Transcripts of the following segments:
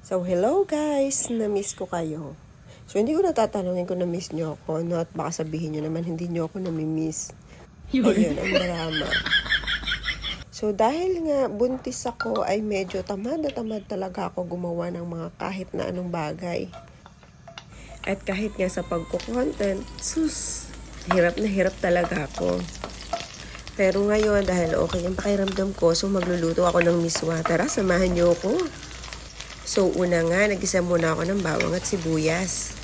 So, hello guys! Na-miss ko kayo. So, hindi ko natatanungin kung na-miss nyo ako, no? At baka sabihin nyo naman, hindi nyo ako nami-miss. Ayun, ang drama. So, dahil nga buntis ako, ay medyo tamad na tamad talaga ako gumawa ng mga kahit na anong bagay. At kahit nga sa pagko-content, sus, hirap na hirap talaga ako. Pero ngayon, dahil okay yung pakiramdam ko, so magluluto ako ng miswa. Tara, samahan nyo ako. So, una nga, nag-isa muna ako ng bawang at sibuyas.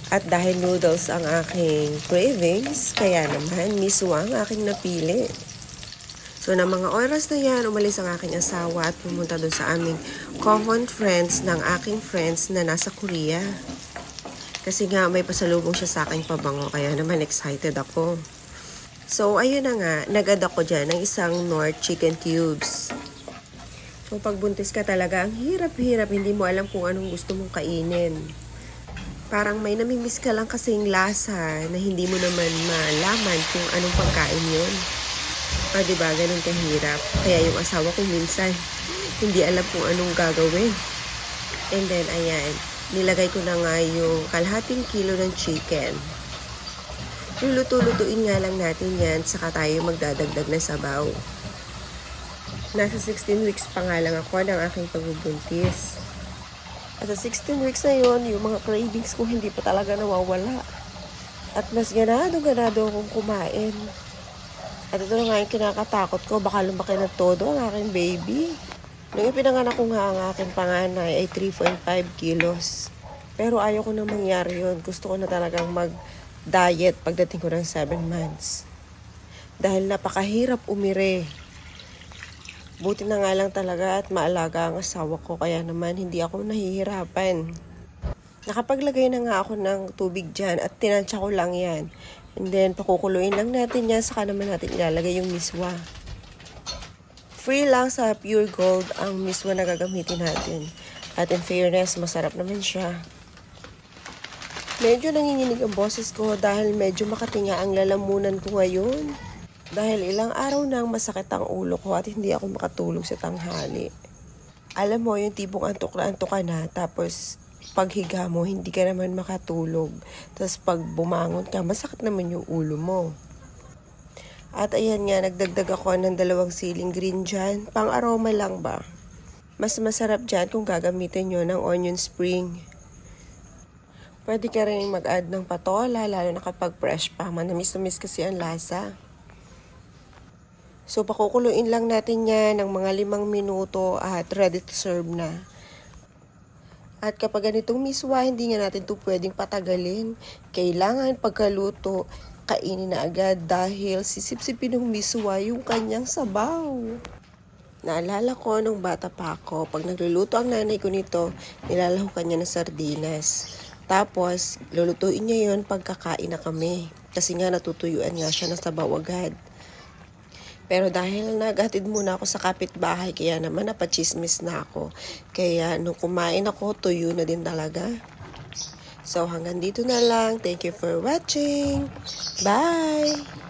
At dahil noodles ang aking cravings, kaya naman miswa ang aking napili. So, na mga oras na yan, umalis ang aking asawa at pumunta doon sa aming common friends ng aking friends na nasa Korea. Kasi nga, may pasalubong siya sa aking pabango, kaya naman excited ako. So, ayun na nga, nagad ako dyan ng isang Knorr chicken cubes. So, pagbuntis ka talaga, ang hirap-hirap, hindi mo alam kung anong gusto mong kainin. Parang may namimiss ka lang kasing lasa na hindi mo naman malaman kung anong pagkain yun. Diba, ganun kahirap. Kaya yung asawa ko minsan, hindi alam kung anong gagawin. And then, ayan, nilagay ko na nga yung kalahating kilo ng chicken. Luluto-lutuin nga lang natin yan, saka tayo magdadagdag ng sabaw. Nasa 16 weeks pa nga lang ako ng aking pagbubuntis. At sa 16 weeks na yun, yung mga cravings ko hindi pa talaga nawawala. At mas ganado akong kumain. At ito na nga yung kinakatakot ko, baka lumaki na todo ang aking baby. Nung ipinanganak ko nga ang aking panganay ay 3.5 kilos. Pero ayaw ko na mangyari yun. Gusto ko na talagang mag-diet pagdating ko ng 7 months. Dahil napakahirap umire. Buti na nga lang talaga at maalaga ang asawa ko, kaya naman hindi ako nahihirapan. Nakapaglagay na nga ako ng tubig dyan at tinansya ko lang yan. And then pakukuluin lang natin yan, saka naman natin ilalagay yung miswa. Free lang sa Pure Gold ang miswa na gagamitin natin. At in fairness, masarap naman siya. Medyo nanginginig ang boses ko dahil medyo makatinga ang lalamunan ko ngayon. Dahil ilang araw nang masakit ang ulo ko at hindi ako makatulog sa tanghali. Alam mo, yung tipong antok ka na, tapos paghiga mo, hindi ka naman makatulog. Tapos pag bumangon ka, masakit naman yung ulo mo. At ayan nga, nagdagdag ako ng 2 siling green dyan. Pang aroma lang ba? Mas masarap dyan kung gagamitin nyo ng onion spring. Pwede ka rin mag-add ng patola, lalo na kapag fresh pa. Manamis-namis kasi ang lasa. So, pakukuluin lang natin yan ng mga 5 minuto at ready to serve na. At kapag ganitong miswa, hindi nga natin ito pwedeng patagalin. Kailangan pagkaluto, kainin na agad dahil sisip-sipin ng miswa yung kanyang sabaw. Naalala ko nung bata pa ako, pag nagluluto ang nanay ko nito, nilalahukan niya ng sardinas. Tapos, lulutuin niya yon pagkakain na kami. Kasi nga natutuyuan nga siya ng sabaw agad. Pero dahil naghatid muna ako sa kapitbahay, kaya naman napachismis na ako. Kaya nung kumain ako, tuyo na din talaga. So hanggang dito na lang. Thank you for watching. Bye!